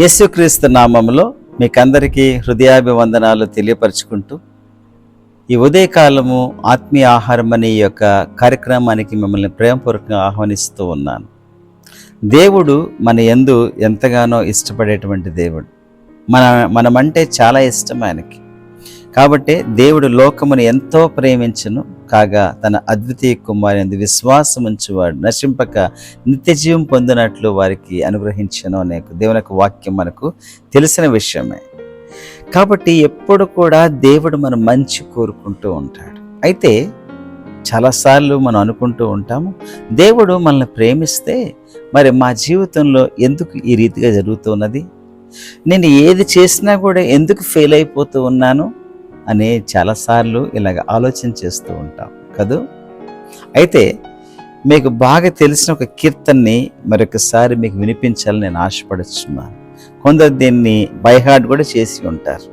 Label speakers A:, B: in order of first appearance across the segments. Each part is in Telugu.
A: యేసుక్రీస్తు నామములో మీకందరికీ హృదయాభివందనాలు తెలియపరుచుకుంటూ ఈ ఉదయకాలము ఆత్మీయ ఆహారం అనే ఈ యొక్క కార్యక్రమానికి మిమ్మల్ని ప్రేమపూర్వకంగా ఆహ్వానిస్తూ ఉన్నాను. దేవుడు మన యందు ఎంతగానో ఇష్టపడేటువంటి దేవుడు. మనమంటే చాలా ఇష్టం ఆయనకి. కాబట్టి దేవుడు లోకమును ఎంతో ప్రేమించును కాగా తన అద్వితీయ కుమారుని విశ్వాసం ఉంచువాడు నశింపక నిత్యజీవం పొందినట్లు వారికి అనుగ్రహించను అనే దేవుని యొక్క వాక్యం మనకు తెలిసిన విషయమే. కాబట్టి ఎప్పుడు కూడా దేవుడు మన మంచి కోరుకుంటూ ఉంటాడు. అయితే చాలాసార్లు మనం అనుకుంటూ ఉంటాము, దేవుడు మనల్ని ప్రేమిస్తే మరి మా జీవితంలో ఎందుకు ఈ రీతిగా జరుగుతున్నది, నేను ఏది చేసినా కూడా ఎందుకు ఫెయిల్ అయిపోతూ ఉన్నాను అని చాలాసార్లు ఇలాగ ఆలోచన చేస్తూ ఉంటాం కదూ. అయితే మీకు బాగా తెలిసిన ఒక కీర్తనని మరొకసారి మీకు వినిపించాలని నేను ఆశపడుతున్నాను. కొందరు దీన్ని బైహార్ట్ కూడా చేసి ఉంటారు.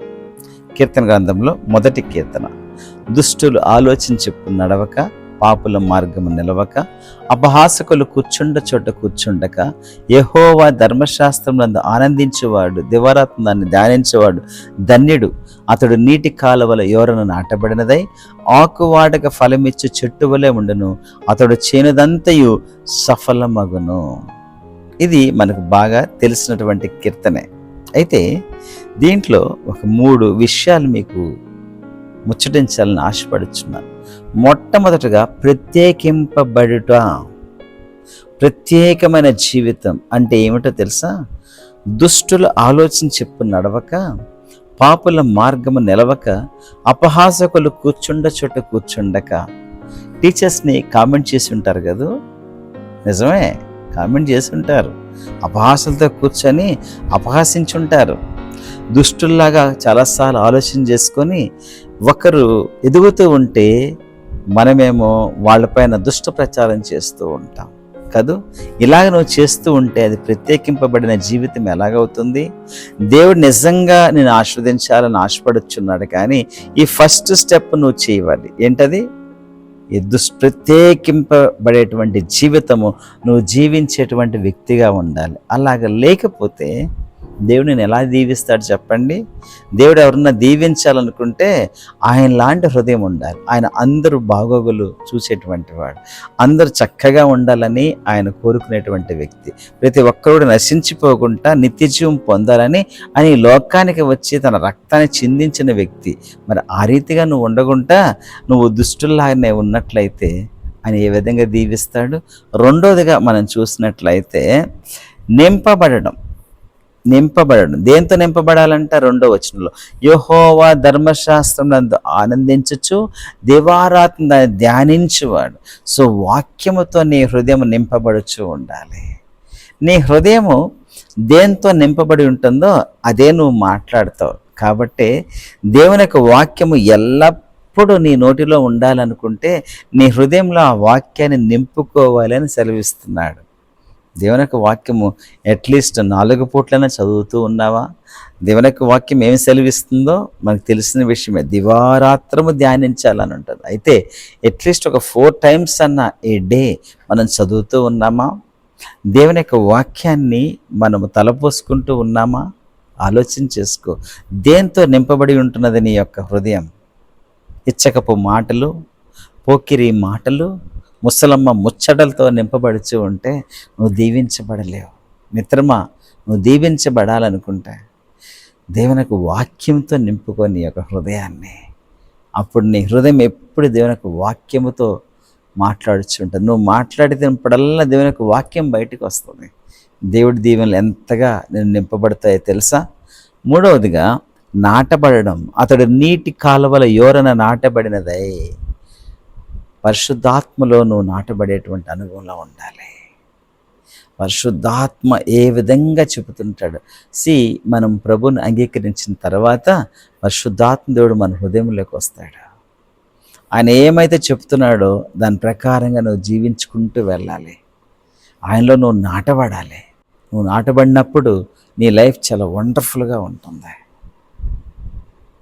A: కీర్తన గ్రంథంలో మొదటి కీర్తన, దుష్టులు ఆలోచన చెప్పు నడవక, పాపుల మార్గము నిలవక, అపహాసకులు కూర్చుండ చోట కూర్చుండక, యెహోవా ధర్మశాస్త్రమునందు ఆనందించేవాడు, దివారాత్మ దాన్ని ధ్యానించేవాడు ధన్యుడు. అతడు నీటి కాలువల యోరను నాటబడినదై ఆకువాడక ఫలమిచ్చు చెట్టు వలె ఉండును, అతడు చేనుదంతయు సఫలమగును. ఇది మనకు బాగా తెలిసినటువంటి కీర్తనే. అయితే దీంట్లో ఒక 3 విషయాలు మీకు ముచ్చటించాలని ఆశపడుచున్నాను. మొట్టమొదటగా ప్రత్యేకింపబడుట. ప్రత్యేకమైన జీవితం అంటే ఏమిటో తెలుసా? దుష్టుల ఆలోచన చెప్పు నడవక, పాపుల మార్గము నిలవక, అపహాసకులు కూర్చుండ చోట కూర్చుండక. టీచర్స్ని కామెంట్ చేసి ఉంటారు కదా, నిజమే, కామెంట్ చేసి ఉంటారు. అపహాసలతో కూర్చొని అపహాసించుంటారు. దుష్టుల్లాగా చాలాసార్లు ఆలోచన చేసుకొని ఒకరు ఎదుగుతూ ఉంటే మనమేమో వాళ్ళపైన దుష్ట ప్రచారం చేస్తూ ఉంటాం కదూ. ఇలాగ నువ్వు చేస్తూ ఉంటే అది ప్రత్యేకింపబడిన జీవితం ఎలాగవుతుంది? దేవుడు నిజంగా నేను ఆస్వాదించాలని ఆశపడుచున్నాడు, కానీ ఈ ఫస్ట్ స్టెప్ నువ్వు చేయవాలి. ఏంటది? ఈ ప్రత్యేకింపబడేటువంటి జీవితము నువ్వు జీవించేటువంటి వ్యక్తిగా ఉండాలి. అలాగ లేకపోతే దేవుడు నేను ఎలా దీవిస్తాడు చెప్పండి? దేవుడు ఎవరన్నా దీవించాలనుకుంటే ఆయన లాంటి హృదయం ఉండాలి. ఆయన అందరూ బాగోగులు చూసేటువంటి వాడు, అందరూ చక్కగా ఉండాలని ఆయన కోరుకునేటువంటి వ్యక్తి. ప్రతి ఒక్కరు నశించిపోకుండా నిత్యజీవం పొందాలని ఆయన లోకానికి వచ్చి తన రక్తాన్ని చిందించిన వ్యక్తి. మరి ఆ రీతిగా నువ్వు ఉండకుండా నువ్వు దుష్టుల్లాగానే ఉన్నట్లయితే ఆయన ఏ విధంగా దీవిస్తాడు? రెండోదిగా మనం చూసినట్లయితే నింపబడడం. దేంతో నింపబడాలంట? 2వ వచనంలో, యెహోవా ధర్మశాస్త్రమునందు ఆనందించుచు దివారాత్మ దాన్ని ధ్యానించువాడు. సో వాక్యముతో నీ హృదయం నింపబడుచు ఉండాలి. నీ హృదయము దేంతో నింపబడి ఉంటుందో అదే నువ్వు మాట్లాడతావు. కాబట్టి దేవుని యొక్క వాక్యము ఎల్లప్పుడూ నీ నోటిలో ఉండాలనుకుంటే నీ హృదయంలో ఆ వాక్యాన్ని నింపుకోవాలని సెలవిస్తున్నాడు. దేవుని యొక్క వాక్యము అట్లీస్ట్ 4 పూట్లైనా చదువుతూ ఉన్నావా? దేవుని యొక్క వాక్యం ఏమి సెలవిస్తుందో మనకు తెలిసిన విషయమే. దివారాత్రము ధ్యానించాలని ఉంటుంది. అయితే అట్లీస్ట్ ఒక 4 times అన్న ఏ డే మనం చదువుతూ ఉన్నామా? దేవుని యొక్క వాక్యాన్ని మనము తలపోసుకుంటూ ఉన్నామా? ఆలోచన చేసుకో. దేంతో నింపబడి ఉంటున్నది నీ యొక్క హృదయం? ఇచ్చకపు మాటలు, పోకిరి మాటలు, ముసలమ్మ ముచ్చటలతో నింపబడుచు ఉంటే నువ్వు దీవించబడలేవు. మిత్రమా, నువ్వు దీవించబడాలనుకుంటే దేవునికి వాక్యంతో నింపుకొని నీ యొక్క హృదయాన్ని. అప్పుడు నీ హృదయం ఎప్పుడు దేవునికి వాక్యముతో మాట్లాడుచుంటుంది. నువ్వు మాట్లాడినప్పుడల్లా దేవునికి వాక్యం బయటకు వస్తుంది. దేవుడి దీవెనలు ఎంతగా నేను నింపబడతాయో తెలుసా? 3వదిగా నాటబడడం. అతడు నీటి కాలువల యోరన నాటబడినదై. పరిశుద్ధాత్మలో నువ్వు నాటబడేటువంటి అనుభవంలో ఉండాలి. పరిశుద్ధాత్మ ఏ విధంగా చెబుతుంటాడు. మనం ప్రభుని అంగీకరించిన తర్వాత పరిశుద్ధాత్మ దేవుడు మన హృదయంలోకి వస్తాడు. ఆయన ఏమైతే చెప్తున్నాడో దాని ప్రకారంగా నువ్వు జీవించుకుంటూ వెళ్ళాలి. ఆయనలో నువ్వు నాటబడాలి. నువ్వు నాటబడినప్పుడు నీ లైఫ్ చాలా వండర్ఫుల్గా ఉంటుంది.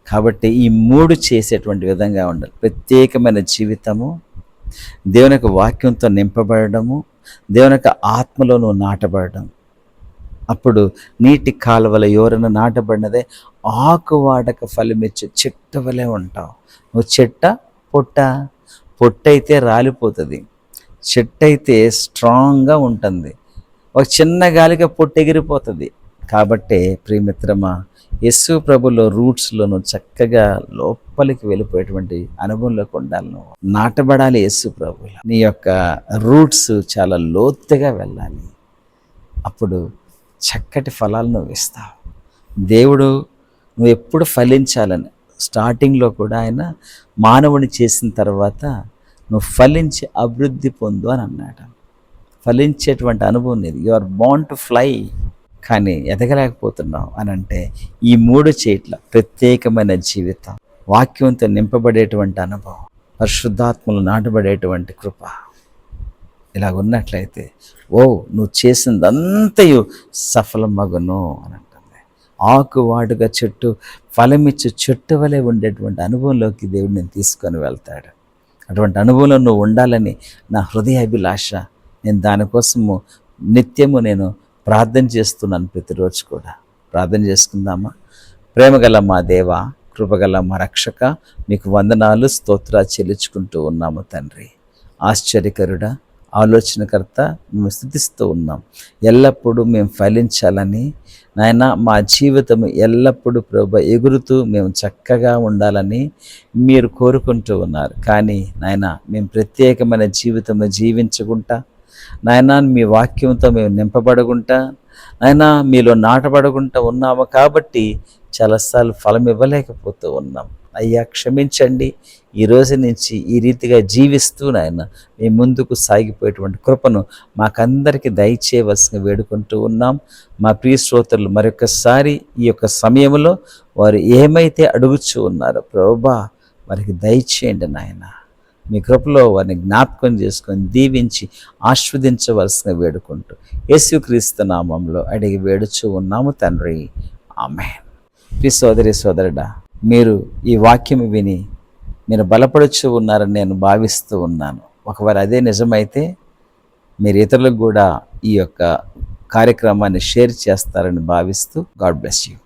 A: కాబట్టి ఈ 3 చేసేటువంటి విధంగా ఉండాలి. ప్రత్యేకమైన జీవితము, దేవుని యొక్క వాక్యంతో నింపబడము, దేవుని యొక్క ఆత్మలో నువ్వు నాటబడడం. అప్పుడు నీటి కాలువల యోరన నాటబడినదే ఆకు వాడక ఫలమిచ్చే చెట్టు వలె ఉంటావు. నువ్వు చెట్ట పొట్ట? పొట్టయితే రాలిపోతుంది, చెట్టు అయితే స్ట్రాంగ్గా ఉంటుంది. ఒక చిన్న గాలిగా పొట్టు ఎగిరిపోతుంది. కాబట్టే ప్రియమిత్రమా, యేసు ప్రభులో రూట్స్లో నువ్వు చక్కగా లోపలికి వెళ్ళిపోయేటువంటి అనుభవంలోకి ఉండాలి. నువ్వు నాటబడాలి యేసు ప్రభులో. నీ యొక్క రూట్స్ చాలా లోతుగా వెళ్ళాలి. అప్పుడు చక్కటి ఫలాలు నువ్వు ఇస్తావు. దేవుడు నువ్వు ఎప్పుడు ఫలించాలని స్టార్టింగ్లో కూడా ఆయన మానవుని చేసిన తర్వాత నువ్వు ఫలించి అభివృద్ధి పొందు అని అన్నాడు. ఫలించేటువంటి అనుభవం ఇది. You are born to fly, కానీ ఎదగలేకపోతున్నావు అని అంటే ఈ 3 చేయట్ల ప్రత్యేకమైన జీవితం, వాక్యంతో నింపబడేటువంటి అనుభవం, పరిశుద్ధాత్మలు నాటబడేటువంటి కృప ఇలాగ ఉన్నట్లయితే నువ్వు చేసిందంతయు సఫలమగును అని అంటుంది. ఆకువాడుగా చెట్టు ఫలమిచ్చు చెట్టు వలె ఉండేటువంటి అనుభవంలోకి దేవుడు నేను తీసుకొని వెళ్తాడు. అటువంటి అనుభవంలో నువ్వు ఉండాలని నా హృదయాభిలాష. నేను దానికోసము నిత్యము నేను ప్రార్థన చేస్తున్నాను. ప్రతిరోజు కూడా ప్రార్థన చేసుకుందామా? ప్రేమగల మా దేవ, కృపగల మా రక్షక, మీకు వందనాలు స్తోత్రాలు చెల్లించుకుంటూ ఉన్నాము తండ్రి. ఆశ్చర్యకరుడా, ఆలోచనకర్త, మేము స్తుతిస్తూ ఉన్నాం. ఎల్లప్పుడూ మేము ఫలించాలని నాయన, మా జీవితం ఎల్లప్పుడూ ప్రభు ఎగురుతూ మేము చక్కగా ఉండాలని మీరు కోరుకుంటూ ఉన్నారు. కానీ నాయన, మేము ప్రత్యేకమైన జీవితం జీవించకుండా నాయన, మీ వాక్యంతో మేము నింపబడకుండా నాయన, మీలో నాటబడకుండా ఉన్నాము. కాబట్టి చాలాసార్లు ఫలం ఇవ్వలేకపోతూ ఉన్నాం. అయ్యా క్షమించండి. ఈ రోజు నుంచి ఈ రీతిగా జీవిస్తూ నాయన మీ ముందుకు సాగిపోయేటువంటి కృపను మాకందరికీ దయచేయవలసిందిగా వేడుకుంటూ ఉన్నాం. మా ప్రియ శ్రోతలు మరొకసారి ఈ యొక్క సమయంలో వారు ఏమైతే అడుగుచూ ఉన్నారో ప్రభువా, వారికి దయచేయండి నాయన. మీ కృపలో వారిని జ్ఞాపకం చేసుకొని దీవించి ఆస్వాదించవలసిందిగా వేడుకుంటూ యేసుక్రీస్తు నామంలో అడిగి వేడుచూ ఉన్నాము తండ్రి. ఆమేన్. ప్రియ సోదరి సోదరుడా, మీరు ఈ వాక్యం విని మీరు బలపడుచు ఉన్నారని నేను భావిస్తూ ఉన్నాను. ఒకవేళ అదే నిజమైతే మీరు ఇతరులకు కూడా ఈ యొక్క కార్యక్రమాన్ని షేర్ చేస్తారని భావిస్తూ గాడ్ బ్లెస్ యూ.